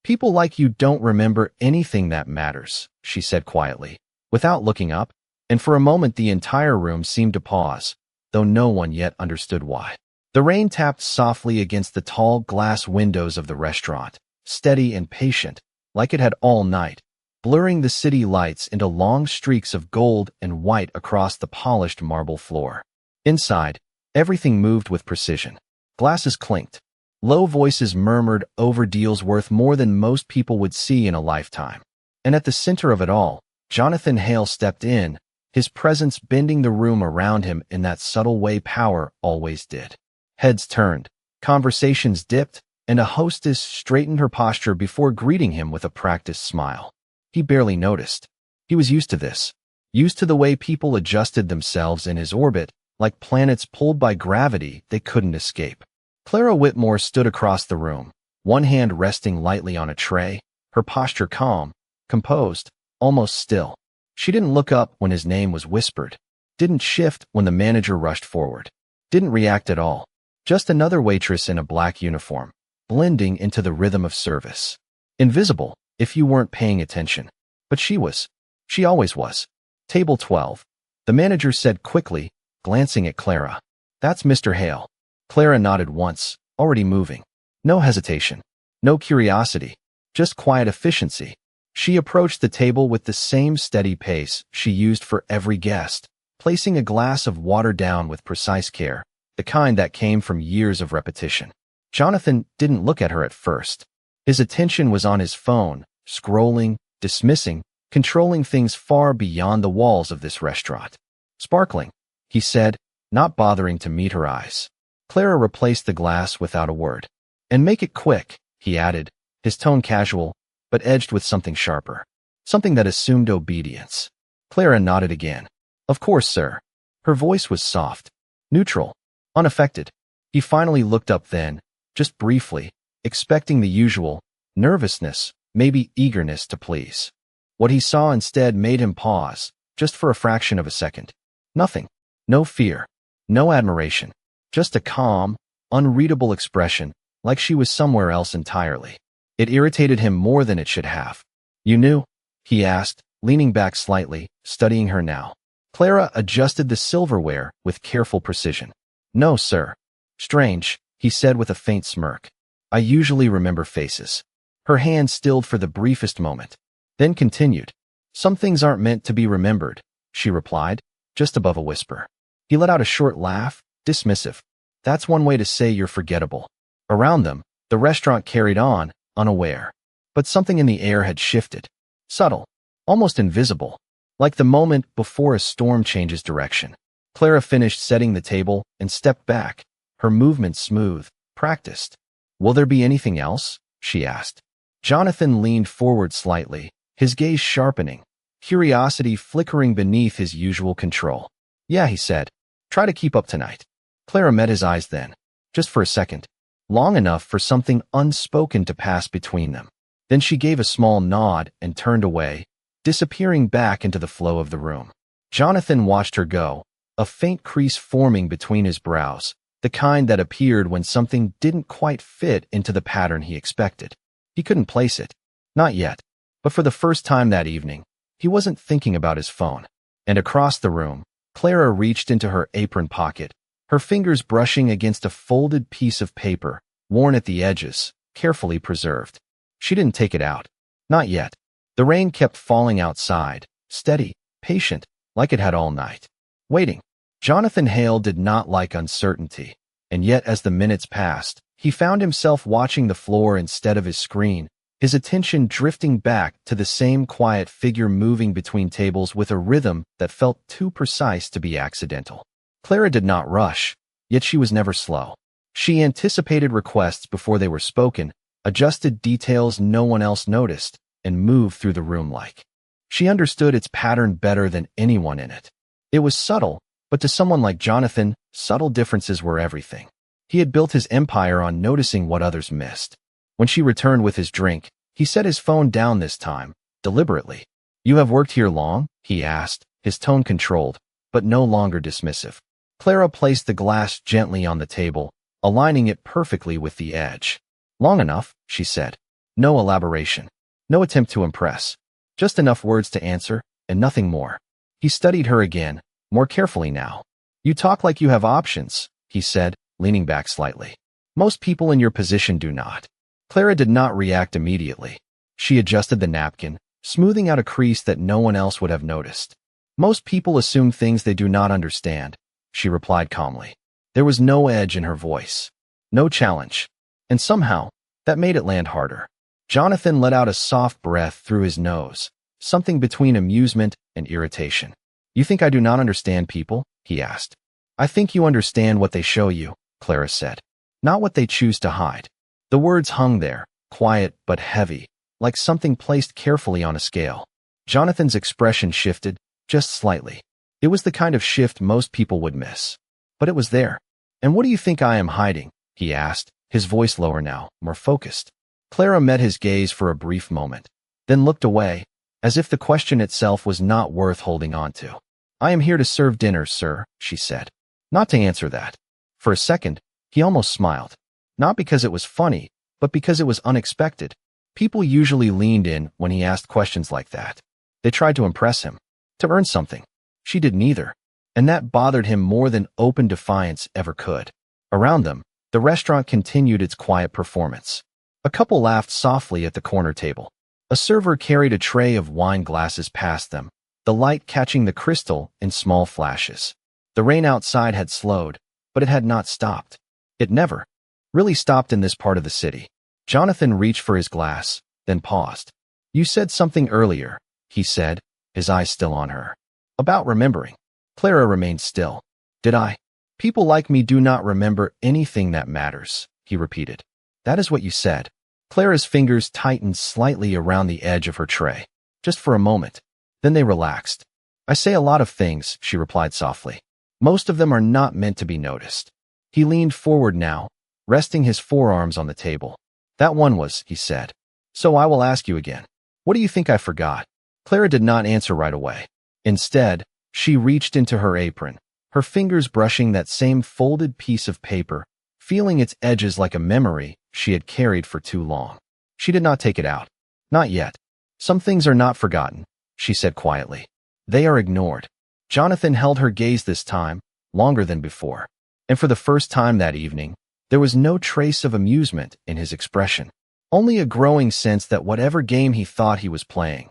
People like you don't remember anything that matters, she said quietly, without looking up, and for a moment the entire room seemed to pause, though no one yet understood why. The rain tapped softly against the tall glass windows of the restaurant, steady and patient, like it had all night, blurring the city lights into long streaks of gold and white across the polished marble floor. Inside, everything moved with precision. Glasses clinked. Low voices murmured over deals worth more than most people would see in a lifetime. And at the center of it all, Jonathan Hale stepped in, his presence bending the room around him in that subtle way power always did. Heads turned, conversations dipped, and a hostess straightened her posture before greeting him with a practiced smile. He barely noticed. He was used to this, used to the way people adjusted themselves in his orbit, like planets pulled by gravity they couldn't escape. Clara Whitmore stood across the room, one hand resting lightly on a tray, her posture calm, composed, almost still. She didn't look up when his name was whispered, didn't shift when the manager rushed forward, didn't react at all. Just another waitress in a black uniform, blending into the rhythm of service. Invisible, if you weren't paying attention. But she was. She always was. Table 12. The manager said quickly, glancing at Clara. That's Mr. Hale. Clara nodded once, already moving. No hesitation. No curiosity. Just quiet efficiency. She approached the table with the same steady pace she used for every guest, placing a glass of water down with precise care, the kind that came from years of repetition. Jonathan didn't look at her at first. His attention was on his phone, scrolling, dismissing, controlling things far beyond the walls of this restaurant. Sparkling, he said, not bothering to meet her eyes. Clara replaced the glass without a word. And make it quick, he added, his tone casual, but edged with something sharper. Something that assumed obedience. Clara nodded again. Of course, sir. Her voice was soft, neutral, unaffected. He finally looked up then, just briefly, expecting the usual nervousness, maybe eagerness to please. What he saw instead made him pause, just for a fraction of a second. Nothing. No fear. No admiration. Just a calm, unreadable expression, like she was somewhere else entirely. It irritated him more than it should have. You knew? He asked, leaning back slightly, studying her now. Clara adjusted the silverware with careful precision. No, sir. Strange, he said with a faint smirk. I usually remember faces. Her hand stilled for the briefest moment, then continued. Some things aren't meant to be remembered, she replied, just above a whisper. He let out a short laugh, dismissive. That's one way to say you're forgettable. Around them, the restaurant carried on, unaware. But something in the air had shifted. Subtle, almost invisible, like the moment before a storm changes direction. Clara finished setting the table and stepped back, her movements smooth, practiced. Will there be anything else? She asked. Jonathan leaned forward slightly, his gaze sharpening, curiosity flickering beneath his usual control. Yeah, he said. Try to keep up tonight. Clara met his eyes then, just for a second, long enough for something unspoken to pass between them. Then she gave a small nod and turned away, disappearing back into the flow of the room. Jonathan watched her go, a faint crease forming between his brows, the kind that appeared when something didn't quite fit into the pattern he expected. He couldn't place it. Not yet. But for the first time that evening, he wasn't thinking about his phone. And across the room, Clara reached into her apron pocket, her fingers brushing against a folded piece of paper, worn at the edges, carefully preserved. She didn't take it out. Not yet. The rain kept falling outside, steady, patient, like it had all night. Waiting. Jonathan Hale did not like uncertainty, and yet as the minutes passed, he found himself watching the floor instead of his screen, his attention drifting back to the same quiet figure moving between tables with a rhythm that felt too precise to be accidental. Clara did not rush, yet she was never slow. She anticipated requests before they were spoken, adjusted details no one else noticed, and moved through the room like. She understood its pattern better than anyone in it. It was subtle, but to someone like Jonathan, subtle differences were everything. He had built his empire on noticing what others missed. When she returned with his drink, he set his phone down this time, deliberately. You have worked here long? He asked, his tone controlled, but no longer dismissive. Clara placed the glass gently on the table, aligning it perfectly with the edge. Long enough, she said. No elaboration. No attempt to impress. Just enough words to answer, and nothing more. He studied her again, more carefully now. You talk like you have options, he said, leaning back slightly. Most people in your position do not. Clara did not react immediately. She adjusted the napkin, smoothing out a crease that no one else would have noticed. Most people assume things they do not understand, she replied calmly. There was no edge in her voice. No challenge. And somehow, that made it land harder. Jonathan let out a soft breath through his nose, something between amusement and irritation. You think I do not understand people? He asked. I think you understand what they show you, Clara said, not what they choose to hide. The words hung there, quiet but heavy, like something placed carefully on a scale. Jonathan's expression shifted, just slightly. It was the kind of shift most people would miss. But it was there. And what do you think I am hiding? He asked, his voice lower now, more focused. Clara met his gaze for a brief moment, then looked away, as if the question itself was not worth holding on to. I am here to serve dinner, sir, she said. Not to answer that. For a second, he almost smiled. Not because it was funny, but because it was unexpected. People usually leaned in when he asked questions like that. They tried to impress him, to earn something. She did neither, and that bothered him more than open defiance ever could. Around them, the restaurant continued its quiet performance. A couple laughed softly at the corner table. A server carried a tray of wine glasses past them, the light catching the crystal in small flashes. The rain outside had slowed, but it had not stopped. It never really stopped in this part of the city. Jonathan reached for his glass, then paused. You said something earlier, he said, his eyes still on her. About remembering. Clara remained still. Did I? People like me do not remember anything that matters, he repeated. That is what you said. Clara's fingers tightened slightly around the edge of her tray, just for a moment. Then they relaxed. I say a lot of things, she replied softly. Most of them are not meant to be noticed. He leaned forward now, resting his forearms on the table. That one was, he said. So I will ask you again. What do you think I forgot? Clara did not answer right away. Instead, she reached into her apron, her fingers brushing that same folded piece of paper, feeling its edges like a memory she had carried for too long. She did not take it out. Not yet. Some things are not forgotten, she said quietly. They are ignored. Jonathan held her gaze this time, longer than before. And for the first time that evening, there was no trace of amusement in his expression. Only a growing sense that whatever game he thought he was playing,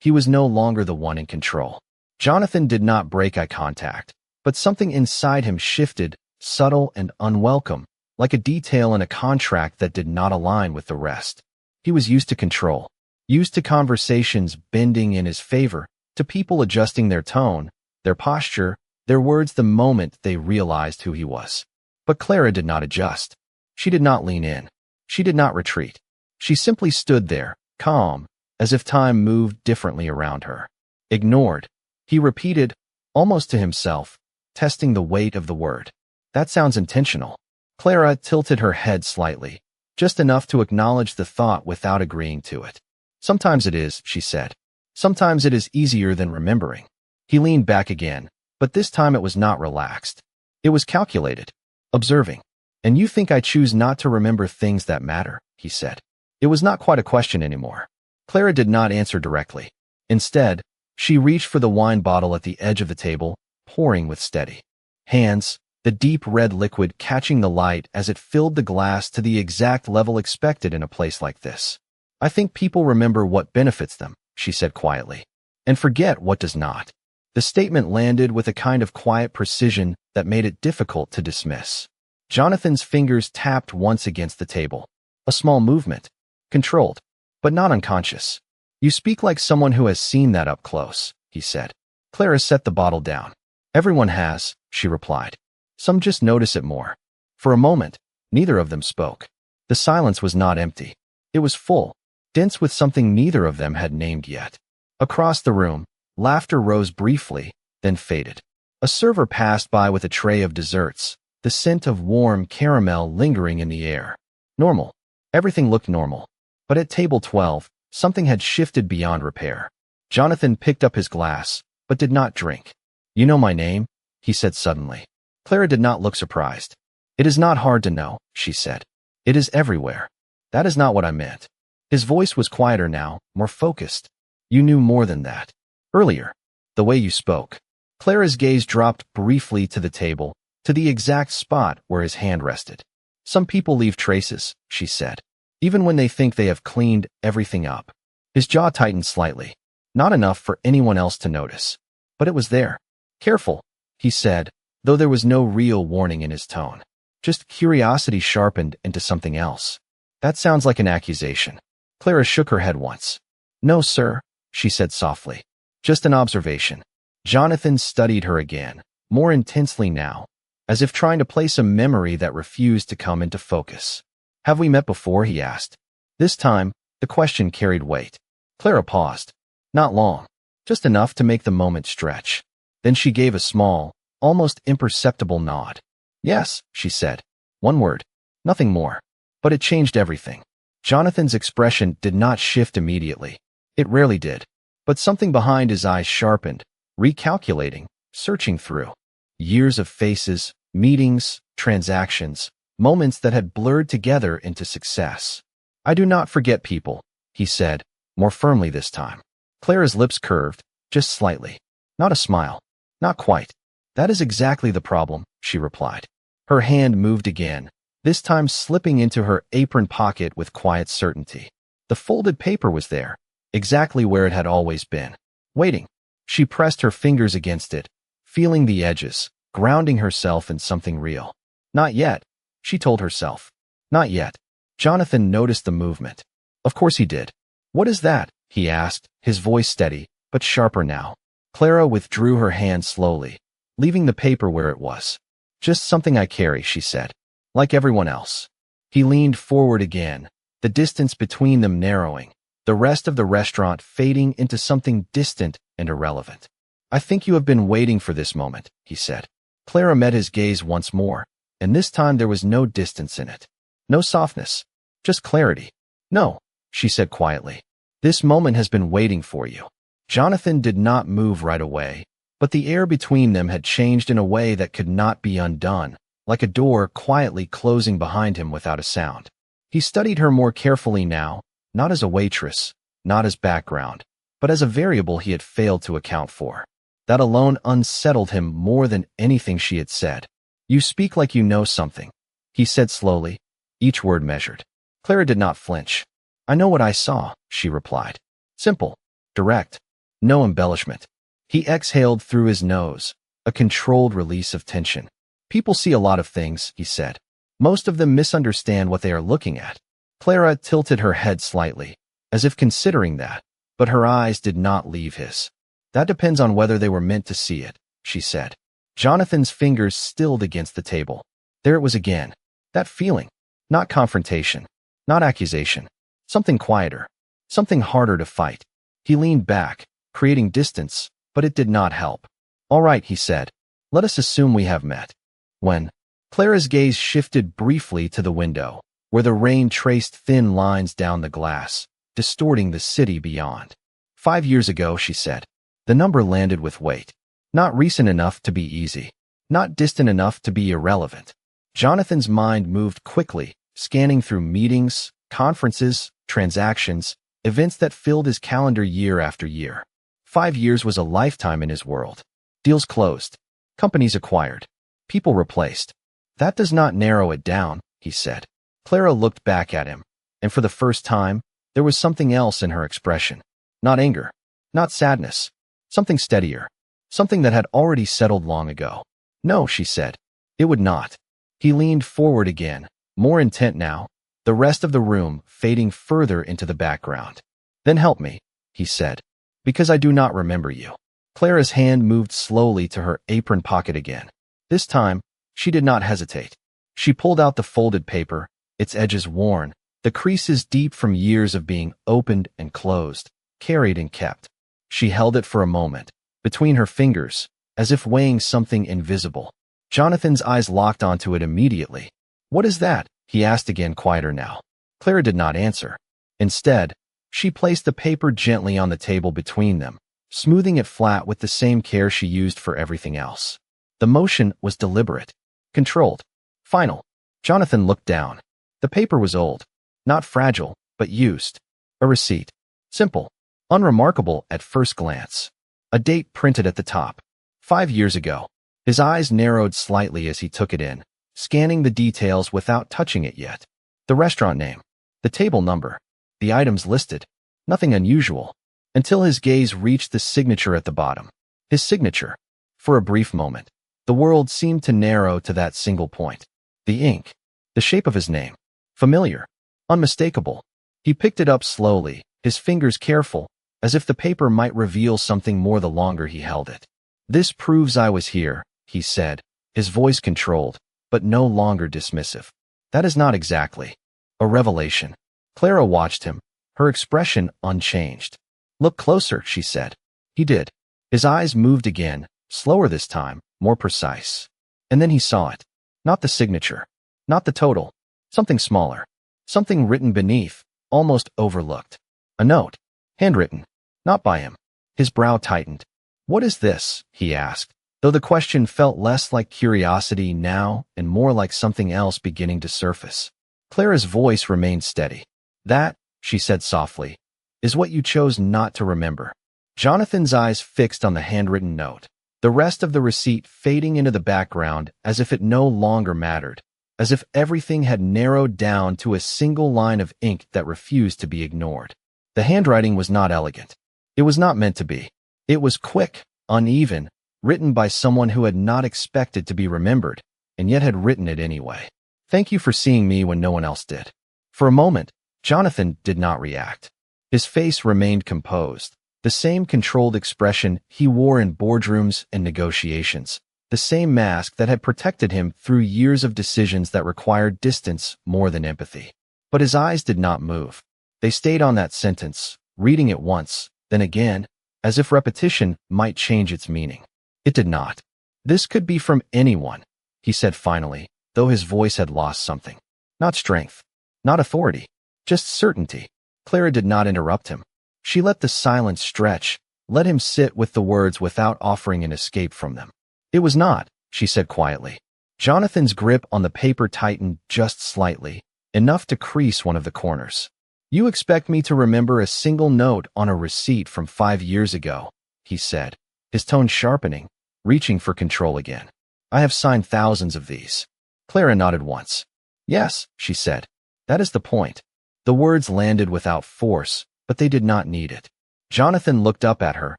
he was no longer the one in control. Jonathan did not break eye contact, but something inside him shifted, subtle and unwelcome, like a detail in a contract that did not align with the rest. He was used to control, used to conversations bending in his favor, to people adjusting their tone, their posture, their words the moment they realized who he was. But Clara did not adjust. She did not lean in. She did not retreat. She simply stood there, calm, as if time moved differently around her. Ignored. He repeated, almost to himself, testing the weight of the word. That sounds intentional. Clara tilted her head slightly, just enough to acknowledge the thought without agreeing to it. Sometimes it is, she said. Sometimes it is easier than remembering. He leaned back again, but this time it was not relaxed. It was calculated, observing. And you think I choose not to remember things that matter, he said. It was not quite a question anymore. Clara did not answer directly. Instead, she reached for the wine bottle at the edge of the table, pouring with steady hands, the deep red liquid catching the light as it filled the glass to the exact level expected in a place like this. I think people remember what benefits them, she said quietly, and forget what does not. The statement landed with a kind of quiet precision that made it difficult to dismiss. Jonathan's fingers tapped once against the table. A small movement. Controlled, but not unconscious. You speak like someone who has seen that up close, he said. Clara set the bottle down. Everyone has, she replied. Some just notice it more. For a moment, neither of them spoke. The silence was not empty. It was full, dense with something neither of them had named yet. Across the room, laughter rose briefly, then faded. A server passed by with a tray of desserts, the scent of warm caramel lingering in the air. Normal. Everything looked normal. But at table 12, something had shifted beyond repair. Jonathan picked up his glass, but did not drink. You know my name? He said suddenly. Clara did not look surprised. It is not hard to know, she said. It is everywhere. That is not what I meant. His voice was quieter now, more focused. You knew more than that. Earlier, the way you spoke. Clara's gaze dropped briefly to the table, to the exact spot where his hand rested. Some people leave traces, she said, even when they think they have cleaned everything up. His jaw tightened slightly. Not enough for anyone else to notice. But it was there. Careful, he said, though there was no real warning in his tone. Just curiosity sharpened into something else. That sounds like an accusation. Clara shook her head once. No, sir, she said softly. Just an observation. Jonathan studied her again, more intensely now, as if trying to place a memory that refused to come into focus. Have we met before? He asked. This time, the question carried weight. Clara paused. Not long, just enough to make the moment stretch. Then she gave a small, almost imperceptible nod. Yes, she said. One word. Nothing more. But it changed everything. Jonathan's expression did not shift immediately. It rarely did. But something behind his eyes sharpened, recalculating, searching through. Years of faces, meetings, transactions, moments that had blurred together into success. I do not forget people, he said, more firmly this time. Clara's lips curved, just slightly. Not a smile. Not quite. That is exactly the problem, she replied. Her hand moved again, this time slipping into her apron pocket with quiet certainty. The folded paper was there, exactly where it had always been. Waiting. She pressed her fingers against it, feeling the edges, grounding herself in something real. Not yet, she told herself. Not yet. Jonathan noticed the movement. Of course he did. What is that? He asked, his voice steady, but sharper now. Clara withdrew her hand slowly, leaving the paper where it was. Just something I carry, she said. Like everyone else. He leaned forward again, the distance between them narrowing, the rest of the restaurant fading into something distant and irrelevant. I think you have been waiting for this moment, he said. Clara met his gaze once more, and this time there was no distance in it. No softness. Just clarity. No, she said quietly. This moment has been waiting for you. Jonathan did not move right away, but the air between them had changed in a way that could not be undone, like a door quietly closing behind him without a sound. He studied her more carefully now, not as a waitress, not as background, but as a variable he had failed to account for. That alone unsettled him more than anything she had said. You speak like you know something, he said slowly, each word measured. Clara did not flinch. I know what I saw, she replied. Simple, direct, no embellishment. He exhaled through his nose, a controlled release of tension. People see a lot of things, he said. Most of them misunderstand what they are looking at. Clara tilted her head slightly, as if considering that, but her eyes did not leave his. That depends on whether they were meant to see it, she said. Jonathan's fingers stilled against the table. There it was again. That feeling. Not confrontation. Not accusation. Something quieter. Something harder to fight. He leaned back, creating distance, but it did not help. All right, he said. Let us assume we have met. When? Clara's gaze shifted briefly to the window, where the rain traced thin lines down the glass, distorting the city beyond. 5 years ago, she said. The number landed with weight. Not recent enough to be easy. Not distant enough to be irrelevant. Jonathan's mind moved quickly, scanning through meetings, conferences, transactions, events that filled his calendar year after year. 5 years was a lifetime in his world. Deals closed. Companies acquired. People replaced. That does not narrow it down, he said. Clara looked back at him, and for the first time, there was something else in her expression. Not anger. Not sadness. Something steadier. Something that had already settled long ago. No, she said. It would not. He leaned forward again, more intent now, the rest of the room fading further into the background. Then help me, he said, because I do not remember you. Clara's hand moved slowly to her apron pocket again. This time, she did not hesitate. She pulled out the folded paper, its edges worn, the creases deep from years of being opened and closed, carried and kept. She held it for a moment, between her fingers, as if weighing something invisible. Jonathan's eyes locked onto it immediately. What is that? He asked again, quieter now. Clara did not answer. Instead, she placed the paper gently on the table between them, smoothing it flat with the same care she used for everything else. The motion was deliberate, controlled, final. Jonathan looked down. The paper was old, not fragile, but used. A receipt. Simple. Unremarkable at first glance. A date printed at the top. 5 years ago. His eyes narrowed slightly as he took it in, scanning the details without touching it yet. The restaurant name. The table number. The items listed. Nothing unusual. Until his gaze reached the signature at the bottom. His signature. For a brief moment, the world seemed to narrow to that single point. The ink. The shape of his name. Familiar. Unmistakable. He picked it up slowly, his fingers careful, as if the paper might reveal something more the longer he held it. "This proves I was here," he said, his voice controlled, but no longer dismissive. "That is not exactly a revelation." Clara watched him, her expression unchanged. "Look closer," she said. He did. His eyes moved again, slower this time, more precise. And then he saw it. Not the signature. Not the total. Something smaller. Something written beneath, almost overlooked. A note. Handwritten. Not by him. His brow tightened. "What is this?" he asked, though the question felt less like curiosity now and more like something else beginning to surface. Clara's voice remained steady. "That," she said softly, "is what you chose not to remember." Jonathan's eyes fixed on the handwritten note, the rest of the receipt fading into the background as if it no longer mattered, as if everything had narrowed down to a single line of ink that refused to be ignored. The handwriting was not elegant. It was not meant to be. It was quick, uneven, written by someone who had not expected to be remembered, and yet had written it anyway. "Thank you for seeing me when no one else did." For a moment, Jonathan did not react. His face remained composed, the same controlled expression he wore in boardrooms and negotiations, the same mask that had protected him through years of decisions that required distance more than empathy. But his eyes did not move. They stayed on that sentence, reading it once, then again, as if repetition might change its meaning. It did not. "This could be from anyone," he said finally, though his voice had lost something. Not strength. Not authority. Just certainty. Clara did not interrupt him. She let the silence stretch, let him sit with the words without offering an escape from them. "It was not," she said quietly. Jonathan's grip on the paper tightened just slightly, enough to crease one of the corners. "You expect me to remember a single note on a receipt from 5 years ago," he said, his tone sharpening, reaching for control again. "I have signed thousands of these." Clara nodded once. "Yes," she said. "That is the point." The words landed without force, but they did not need it. Jonathan looked up at her,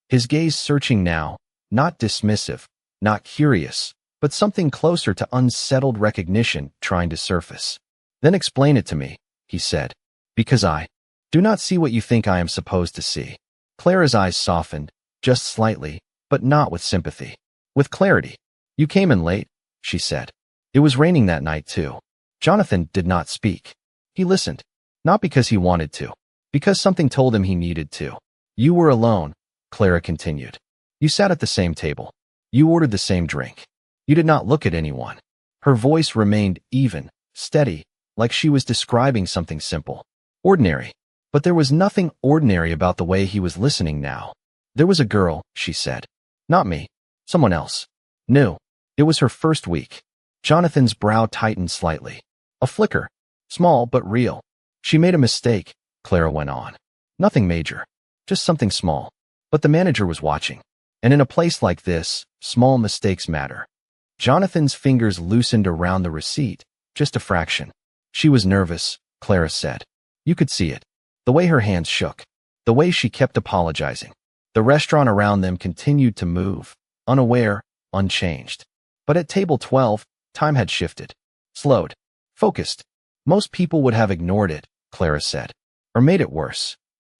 his gaze searching now, not dismissive, not curious, but something closer to unsettled recognition trying to surface. "Then explain it to me," he said, "because I do not see what you think I am supposed to see." Clara's eyes softened, just slightly, but not with sympathy. With clarity. "You came in late," she said. "It was raining that night too." Jonathan did not speak. He listened, not because he wanted to, because something told him he needed to. "You were alone," Clara continued. "You sat at the same table. You ordered the same drink. You did not look at anyone." Her voice remained even, steady, like she was describing something simple. Ordinary. But there was nothing ordinary about the way he was listening now. "There was a girl," she said. "Not me. Someone else. New. It was her first week." Jonathan's brow tightened slightly. A flicker. Small but real. "She made a mistake," Clara went on. "Nothing major. Just something small. But the manager was watching. And in a place like this, small mistakes matter." Jonathan's fingers loosened around the receipt, just a fraction. "She was nervous," Clara said. You could see it. The way her hands shook. The way she kept apologizing. The restaurant around them continued to move, unaware, unchanged. But at table 12, time had shifted. Slowed. Focused. Most people would have ignored it, Clara said. Or made it worse.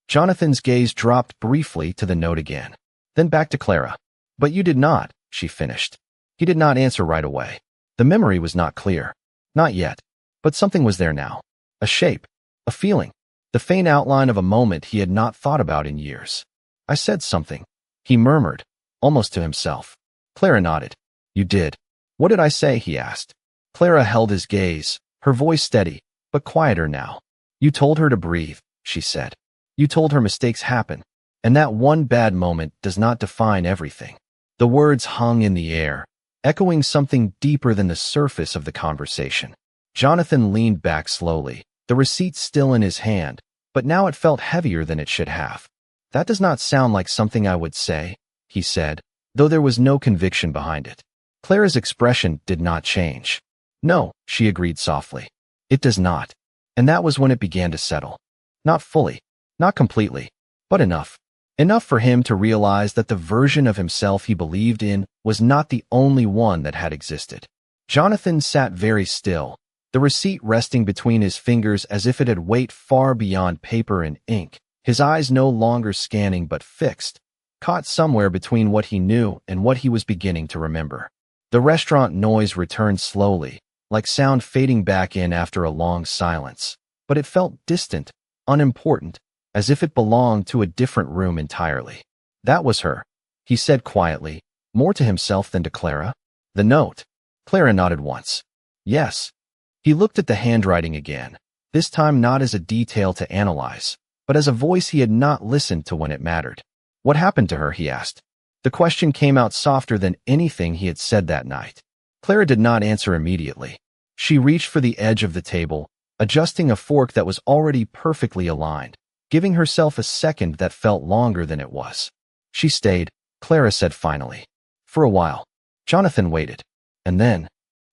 Jonathan's gaze dropped briefly to the note again. Then back to Clara. "But you did not," she finished. He did not answer right away. The memory was not clear. Not yet. But something was there now. A shape. A feeling. The faint outline of a moment he had not thought about in years. "I said something," he murmured, almost to himself. Clara nodded. "You did." "What did I say?" he asked. Clara held his gaze, her voice steady, but quieter now. "You told her to breathe," she said. "You told her mistakes happen, and that one bad moment does not define everything." The words hung in the air, echoing something deeper than the surface of the conversation. Jonathan leaned back slowly, the receipt still in his hand, but now it felt heavier than it should have. That does not sound like something I would say, he said, though there was no conviction behind it. Clara's expression did not change. No, she agreed softly. It does not. And that was when it began to settle. Not fully, not completely, but enough. Enough for him to realize that the version of himself he believed in was not the only one that had existed. Jonathan sat very still, the receipt resting between his fingers as if it had weight far beyond paper and ink, his eyes no longer scanning but fixed, caught somewhere between what he knew and what he was beginning to remember. The restaurant noise returned slowly, like sound fading back in after a long silence, but it felt distant, unimportant, as if it belonged to a different room entirely. That was her, he said quietly, more to himself than to Clara. The note. Clara nodded once. Yes. He looked at the handwriting again, this time not as a detail to analyze, but as a voice he had not listened to when it mattered. What happened to her, he asked. The question came out softer than anything he had said that night. Clara did not answer immediately. She reached for the edge of the table, adjusting a fork that was already perfectly aligned, giving herself a second that felt longer than it was. She stayed, Clara said finally. For a while. Jonathan waited. And then,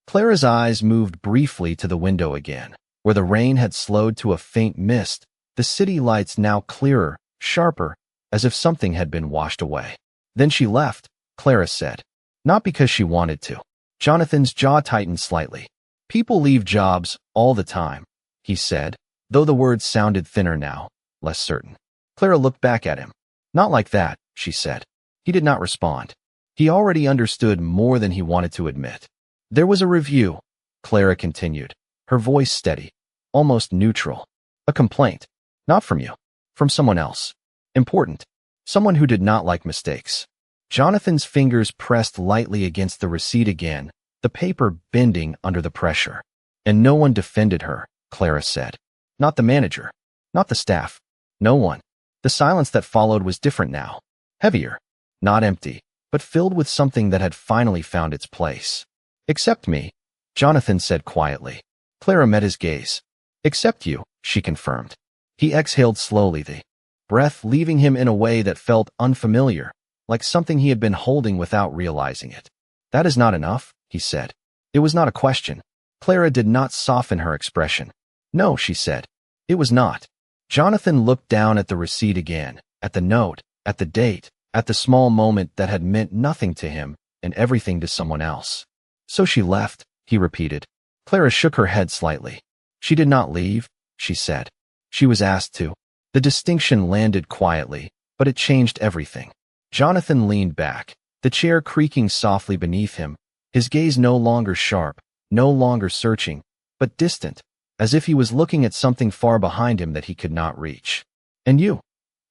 Clara's eyes moved briefly to the window again, where the rain had slowed to a faint mist, the city lights now clearer, sharper, as if something had been washed away. Then she left, Clara said. Not because she wanted to. Jonathan's jaw tightened slightly. People leave jobs all the time, he said, though the words sounded thinner now, less certain. Clara looked back at him. Not like that, she said. He did not respond. He already understood more than he wanted to admit. There was a review, Clara continued, her voice steady, almost neutral. A complaint. Not from you. From someone else. Important. Someone who did not like mistakes. Jonathan's fingers pressed lightly against the receipt again, the paper bending under the pressure. And no one defended her, Clara said. Not the manager. Not the staff. No one. The silence that followed was different now. Heavier. Not empty, but filled with something that had finally found its place. Except me, Jonathan said quietly. Clara met his gaze. Except you, she confirmed. He exhaled slowly, the breath leaving him in a way that felt unfamiliar, like something he had been holding without realizing it. That is not enough, he said. It was not a question. Clara did not soften her expression. No, she said. It was not. Jonathan looked down at the receipt again, at the note, at the date, at the small moment that had meant nothing to him and everything to someone else. So she left, he repeated. Clara shook her head slightly. She did not leave, she said. She was asked to. The distinction landed quietly, but it changed everything. Jonathan leaned back, the chair creaking softly beneath him, his gaze no longer sharp, no longer searching, but distant, as if he was looking at something far behind him that he could not reach. And you?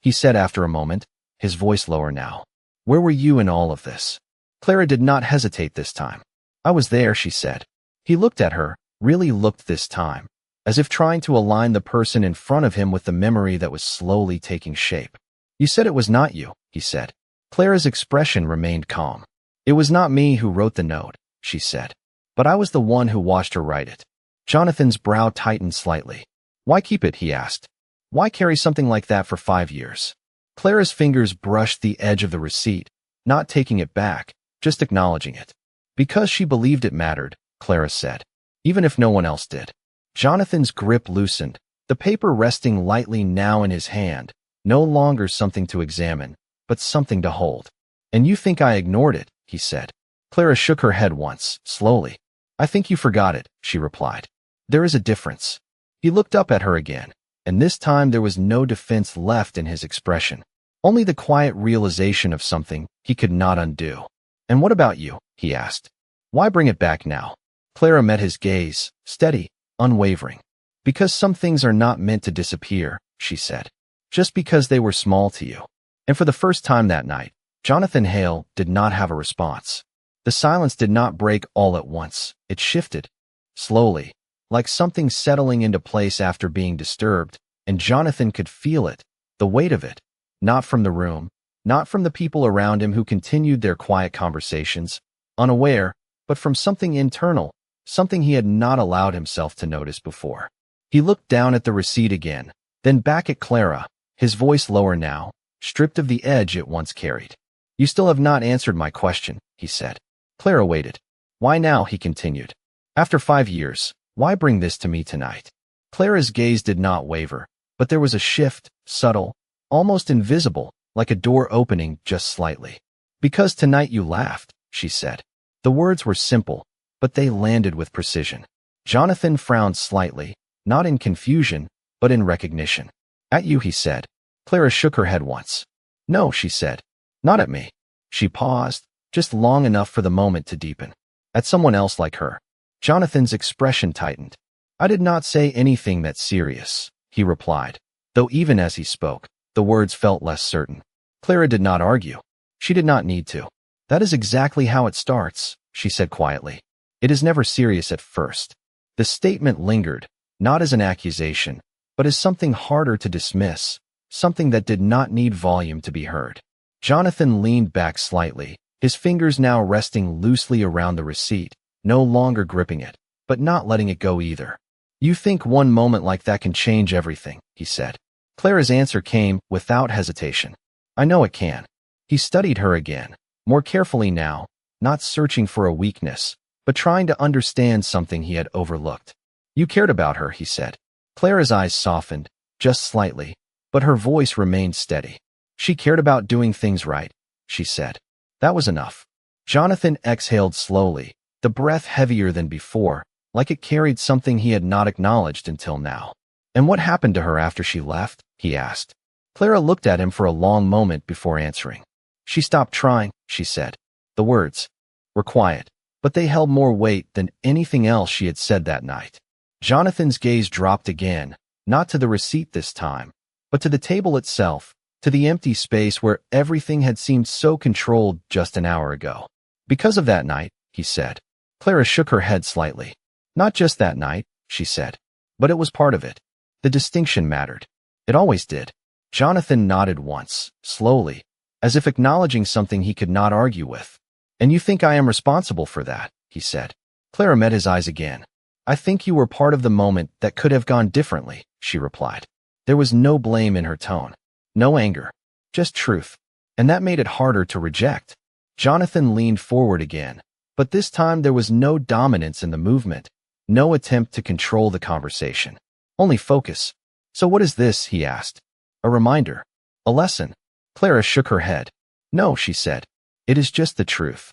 He said after a moment, his voice lower now. Where were you in all of this? Clara did not hesitate this time. I was there, she said. He looked at her, really looked this time, as if trying to align the person in front of him with the memory that was slowly taking shape. You said it was not you, he said. Clara's expression remained calm. It was not me who wrote the note, she said. But I was the one who watched her write it. Jonathan's brow tightened slightly. Why keep it, he asked. Why carry something like that for 5 years? Clara's fingers brushed the edge of the receipt, not taking it back, just acknowledging it. Because she believed it mattered, Clara said. Even if no one else did. Jonathan's grip loosened, the paper resting lightly now in his hand, no longer something to examine, but something to hold. And you think I ignored it, he said. Clara shook her head once, slowly. I think you forgot it, she replied. There is a difference. He looked up at her again, and this time there was no defense left in his expression. Only the quiet realization of something he could not undo. And what about you? He asked. Why bring it back now? Clara met his gaze, steady, unwavering. Because some things are not meant to disappear, she said. Just because they were small to you. And for the first time that night, Jonathan Hale did not have a response. The silence did not break all at once. It shifted. Slowly, like something settling into place after being disturbed, and Jonathan could feel it, the weight of it. Not from the room, not from the people around him who continued their quiet conversations, unaware, but from something internal, something he had not allowed himself to notice before. He looked down at the receipt again, Then back at Clara, his voice lower now, stripped of the edge it once carried. You still have not answered my question, he said. Clara waited. Why now, he continued. After 5 years, why bring this to me tonight? Clara's gaze did not waver, but there was a shift, subtle, almost invisible, like a door opening just slightly. Because tonight you laughed, she said. The words were simple, but they landed with precision. Jonathan frowned slightly, not in confusion, but in recognition. At you, he said. Clara shook her head once. No, she said. Not at me. She paused, just long enough for the moment to deepen. At someone else like her. Jonathan's expression tightened. I did not say anything that serious, he replied, though even as he spoke, the words felt less certain. Clara did not argue. She did not need to. That is exactly how it starts, she said quietly. It is never serious at first. The statement lingered, not as an accusation, but as something harder to dismiss, something that did not need volume to be heard. Jonathan leaned back slightly, his fingers now resting loosely around the receipt, no longer gripping it, but not letting it go either. You think one moment like that can change everything, he said. Clara's answer came without hesitation. I know it can. He studied her again, more carefully now, not searching for a weakness, but trying to understand something he had overlooked. You cared about her, he said. Clara's eyes softened, just slightly, but her voice remained steady. She cared about doing things right, she said. That was enough. Jonathan exhaled slowly, the breath heavier than before, like it carried something he had not acknowledged until now. And what happened to her after she left? He asked. Clara looked at him for a long moment before answering. She stopped trying, she said. The words were quiet, but they held more weight than anything else she had said that night. Jonathan's gaze dropped again, not to the receipt this time, but to the table itself, to the empty space where everything had seemed so controlled just an hour ago. Because of that night, he said. Clara shook her head slightly. Not just that night, she said, but it was part of it. The distinction mattered. It always did. Jonathan nodded once, slowly, as if acknowledging something he could not argue with. And you think I am responsible for that, he said. Clara met his eyes again. I think you were part of the moment that could have gone differently, she replied. There was no blame in her tone. No anger, just truth, and that made it harder to reject. Jonathan leaned forward again, but this time there was no dominance in the movement, no attempt to control the conversation. Only focus. So what is this, he asked. A reminder. A lesson. Clara shook her head. No, she said. It is just the truth.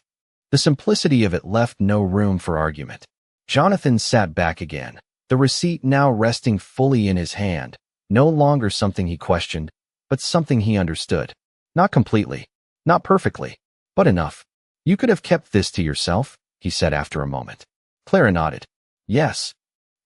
The simplicity of it left no room for argument. Jonathan sat back again, the receipt now resting fully in his hand, no longer something he questioned, but something he understood. Not completely, not perfectly, but enough. You could have kept this to yourself, he said after a moment. Clara nodded. Yes.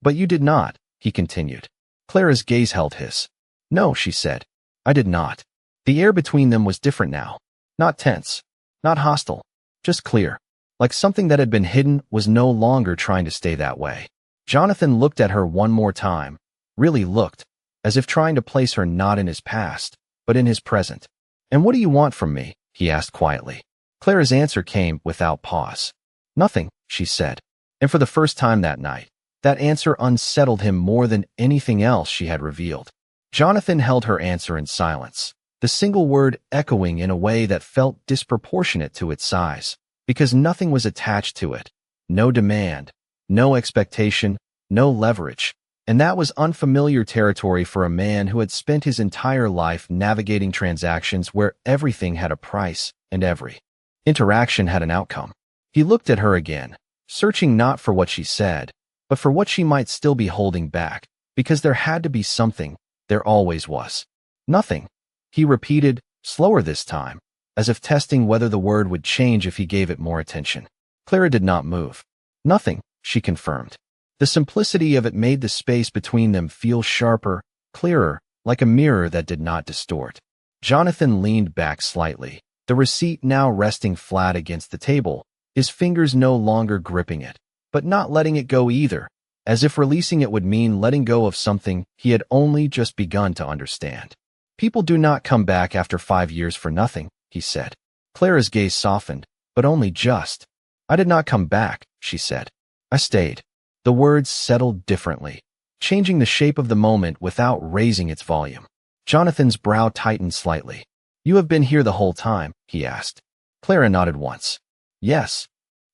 But you did not, he continued. Clara's gaze held his. No, she said. I did not. The air between them was different now. Not tense, not hostile, just clear. Like something that had been hidden was no longer trying to stay that way. Jonathan looked at her one more time, really looked, as if trying to place her not in his past, but in his present. And what do you want from me? He asked quietly. Clara's answer came without pause. Nothing, she said. And for the first time that night, that answer unsettled him more than anything else she had revealed. Jonathan held her answer in silence, the single word echoing in a way that felt disproportionate to its size, because nothing was attached to it. No demand, no expectation, no leverage. And that was unfamiliar territory for a man who had spent his entire life navigating transactions where everything had a price and every interaction had an outcome. He looked at her again, searching not for what she said, but for what she might still be holding back, because there had to be something, there always was. Nothing, he repeated, slower this time, as if testing whether the word would change if he gave it more attention. Clara did not move. Nothing, she confirmed. The simplicity of it made the space between them feel sharper, clearer, like a mirror that did not distort. Jonathan leaned back slightly, the receipt now resting flat against the table, his fingers no longer gripping it, but not letting it go either, as if releasing it would mean letting go of something he had only just begun to understand. People do not come back after 5 years for nothing, he said. Clara's gaze softened, but only just. I did not come back, she said. I stayed. The words settled differently, changing the shape of the moment without raising its volume. Jonathan's brow tightened slightly. "You have been here the whole time?" he asked. Clara nodded once. "Yes."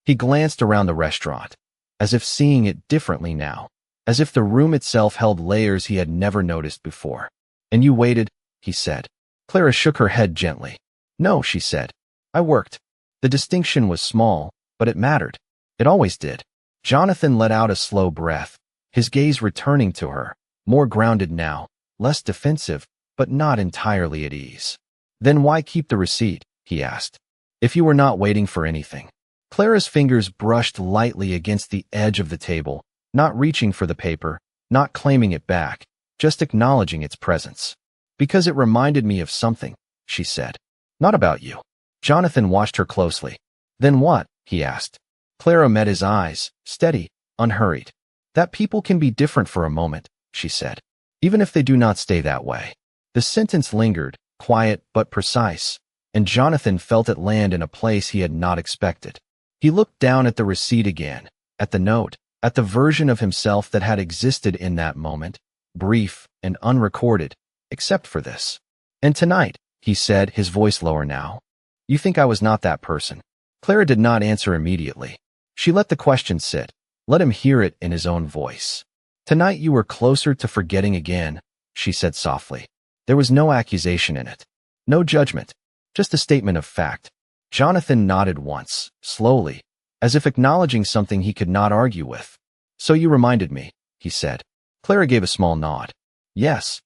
He glanced around the restaurant, as if seeing it differently now, as if the room itself held layers he had never noticed before. "And you waited?" he said. Clara shook her head gently. "No," she said. "I worked." The distinction was small, but it mattered. It always did. Jonathan let out a slow breath, his gaze returning to her, more grounded now, less defensive, but not entirely at ease. "Then why keep the receipt?" he asked. "If you were not waiting for anything." Clara's fingers brushed lightly against the edge of the table, not reaching for the paper, not claiming it back, just acknowledging its presence. "Because it reminded me of something," she said. "Not about you." Jonathan watched her closely. "Then what?" he asked. Clara met his eyes, steady, unhurried. "That people can be different for a moment," she said, "even if they do not stay that way." The sentence lingered, quiet but precise, and Jonathan felt it land in a place he had not expected. He looked down at the receipt again, at the note, at the version of himself that had existed in that moment, brief and unrecorded, except for this. "And tonight," he said, his voice lower now, "you think I was not that person?" Clara did not answer immediately. She let the question sit, let him hear it in his own voice. "Tonight you were closer to forgetting again," she said softly. There was no accusation in it, no judgment, just a statement of fact. Jonathan nodded once, slowly, as if acknowledging something he could not argue with. "So you reminded me," he said. Clara gave a small nod. "Yes."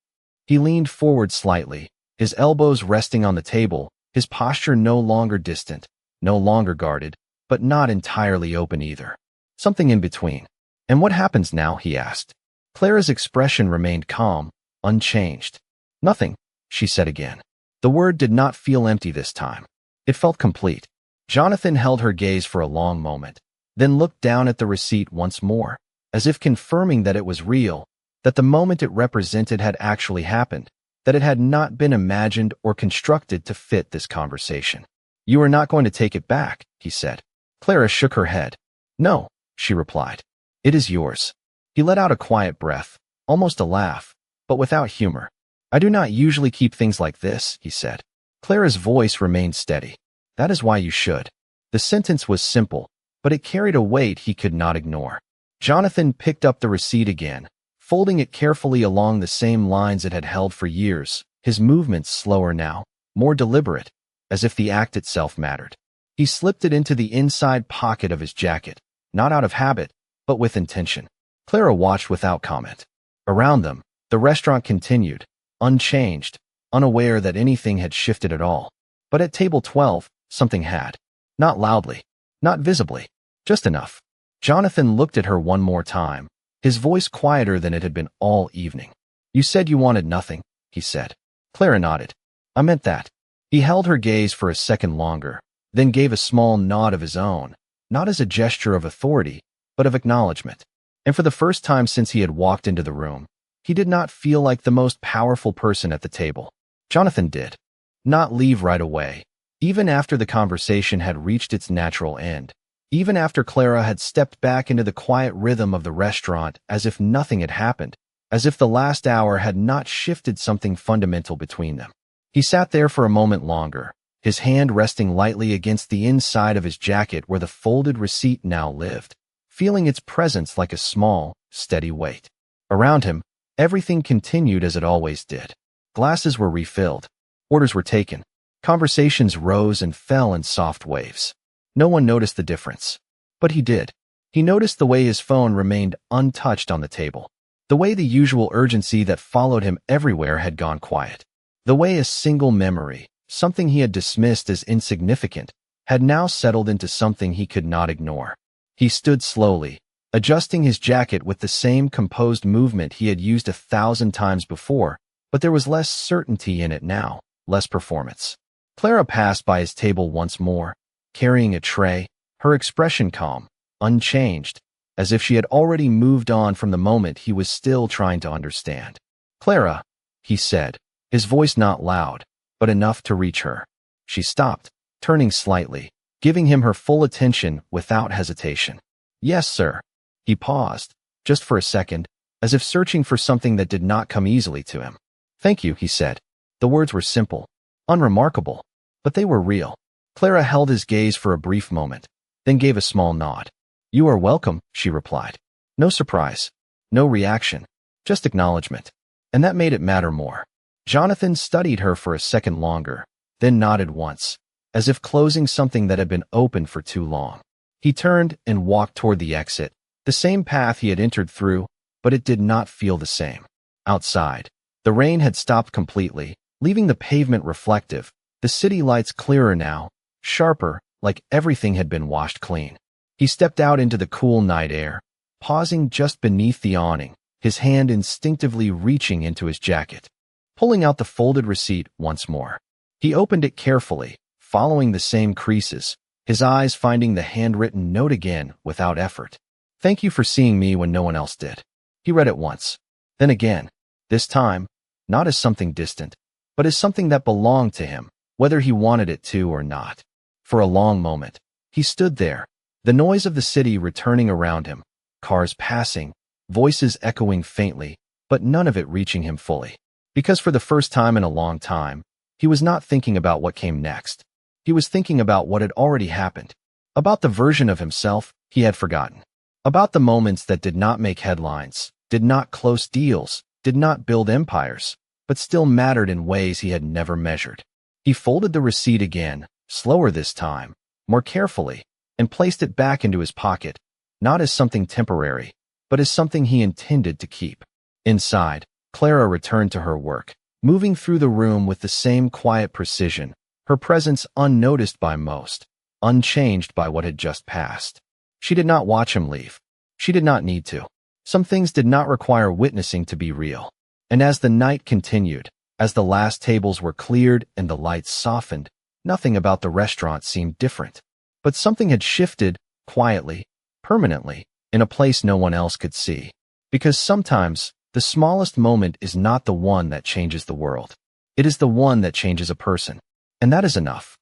He leaned forward slightly, his elbows resting on the table, his posture no longer distant, no longer guarded, but not entirely open either. Something in between. "And what happens now?" he asked. Clara's expression remained calm, unchanged. "Nothing," she said again. The word did not feel empty this time. It felt complete. Jonathan held her gaze for a long moment, then looked down at the receipt once more, as if confirming that it was real, that the moment it represented had actually happened, that it had not been imagined or constructed to fit this conversation. "You are not going to take it back," he said. Clara shook her head. "No," she replied. "It is yours." He let out a quiet breath, almost a laugh, but without humor. "I do not usually keep things like this," he said. Clara's voice remained steady. "That is why you should." The sentence was simple, but it carried a weight he could not ignore. Jonathan picked up the receipt again, folding it carefully along the same lines it had held for years, his movements slower now, more deliberate, as if the act itself mattered. He slipped it into the inside pocket of his jacket, not out of habit, but with intention. Clara watched without comment. Around them, the restaurant continued, unchanged, unaware that anything had shifted at all. But at table 12, something had. Not loudly, not visibly, just enough. Jonathan looked at her one more time, his voice quieter than it had been all evening. "You said you wanted nothing," he said. Clara nodded. "I meant that." He held her gaze for a second longer, then gave a small nod of his own, not as a gesture of authority, but of acknowledgement. And for the first time since he had walked into the room, he did not feel like the most powerful person at the table. Jonathan did not leave right away, even after the conversation had reached its natural end, even after Clara had stepped back into the quiet rhythm of the restaurant as if nothing had happened, as if the last hour had not shifted something fundamental between them. He sat there for a moment longer, his hand resting lightly against the inside of his jacket where the folded receipt now lived, feeling its presence like a small, steady weight. Around him, everything continued as it always did. Glasses were refilled. Orders were taken. Conversations rose and fell in soft waves. No one noticed the difference. But he did. He noticed the way his phone remained untouched on the table. The way the usual urgency that followed him everywhere had gone quiet. The way a single memory, something he had dismissed as insignificant, had now settled into something he could not ignore. He stood slowly, adjusting his jacket with the same composed movement he had used 1,000 times before, but there was less certainty in it now, less performance. Clara passed by his table once more, carrying a tray, her expression calm, unchanged, as if she had already moved on from the moment he was still trying to understand. "Clara," he said, his voice not loud, but enough to reach her. She stopped, turning slightly, giving him her full attention without hesitation. "Yes, sir." He paused, just for a second, as if searching for something that did not come easily to him. "Thank you," he said. The words were simple, unremarkable, but they were real. Clara held his gaze for a brief moment, then gave a small nod. "You are welcome," she replied. No surprise, no reaction, just acknowledgement. And that made it matter more. Jonathan studied her for a second longer, then nodded once, as if closing something that had been open for too long. He turned and walked toward the exit, the same path he had entered through, but it did not feel the same. Outside, the rain had stopped completely, leaving the pavement reflective, the city lights clearer now, sharper, like everything had been washed clean. He stepped out into the cool night air, pausing just beneath the awning, his hand instinctively reaching into his jacket. Pulling out the folded receipt once more. He opened it carefully, following the same creases, his eyes finding the handwritten note again without effort. "Thank you for seeing me when no one else did." He read it once, then again, this time, not as something distant, but as something that belonged to him, whether he wanted it to or not. For a long moment, he stood there, the noise of the city returning around him, cars passing, voices echoing faintly, but none of it reaching him fully. Because for the first time in a long time, he was not thinking about what came next. He was thinking about what had already happened, about the version of himself he had forgotten, about the moments that did not make headlines, did not close deals, did not build empires, but still mattered in ways he had never measured. He folded the receipt again, slower this time, more carefully, and placed it back into his pocket, not as something temporary, but as something he intended to keep. Inside, Clara returned to her work, moving through the room with the same quiet precision, her presence unnoticed by most, unchanged by what had just passed. She did not watch him leave. She did not need to. Some things did not require witnessing to be real. And as the night continued, as the last tables were cleared and the lights softened, nothing about the restaurant seemed different. But something had shifted, quietly, permanently, in a place no one else could see. Because sometimes, the smallest moment is not the one that changes the world. It is the one that changes a person. And that is enough.